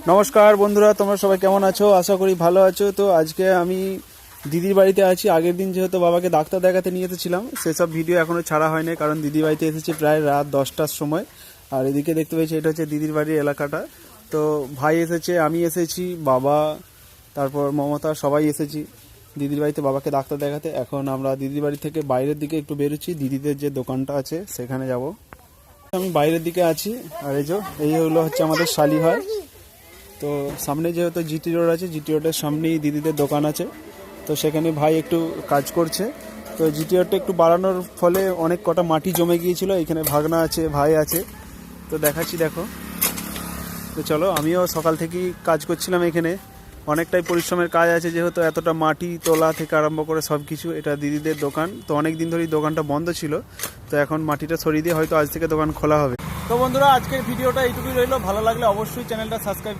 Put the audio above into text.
নমস্কার বন্ধুরা, তোমরা সবাই কেমন আছো? আশা করি ভালো আছো। তো আজকে আমি দিদির বাড়িতে আছি। আগের দিন যেহেতু বাবাকে ডাক্তার দেখাতে নিয়ে এসেছিলাম, সেসব ভিডিও এখনও ছাড়া হয়নি, কারণ দিদির বাড়িতে এসেছি প্রায় রাত 10টার সময়। আর এদিকে দেখতে পেয়েছি এটা হচ্ছে দিদির বাড়ির এলাকাটা। তো ভাই এসেছে, আমি এসেছি, বাবা, তারপর মমতা, সবাই এসেছি দিদির বাড়িতে বাবাকে ডাক্তার দেখাতে। এখন আমরা দিদির বাড়ি থেকে বাইরের দিকে একটু বেরোচ্ছি, দিদিদের যে দোকানটা আছে সেখানে যাব। আমি বাইরের দিকে আছি। আর এই হলো হচ্ছে আমাদের শালি হয়। তো সামনে যেহেতু জিটি রোড আছে, জিটি রোডের সামনেই দিদিদের দোকান আছে। তো সেখানে ভাই একটু কাজ করছে। তো জিটি রোডটা একটু বাড়ানোর ফলে অনেক কটা মাটি জমে গিয়েছিল। এখানে ভাগনা আছে, ভাই আছে, তো দেখাচ্ছি, দেখো। তো চলো, আমিও সকাল থেকেই কাজ করছিলাম এখানে। অনেকটাই পরিশ্রমের কাজ আছে, যেহেতু এতটা মাটি তোলা থেকে আরম্ভ করে সব কিছু। এটা দিদিদের দোকান, তো অনেক দিন ধরেই দোকানটা বন্ধ ছিল। তো এখন মাটিটা সরিয়ে দিয়ে হয়তো আজ থেকে দোকান খোলা হবে। তো বন্ধুরা, আজকের ভিডিওটা এইটুকুই রইলো। ভালো লাগলে অবশ্যই চ্যানেলটা সাবস্ক্রাইব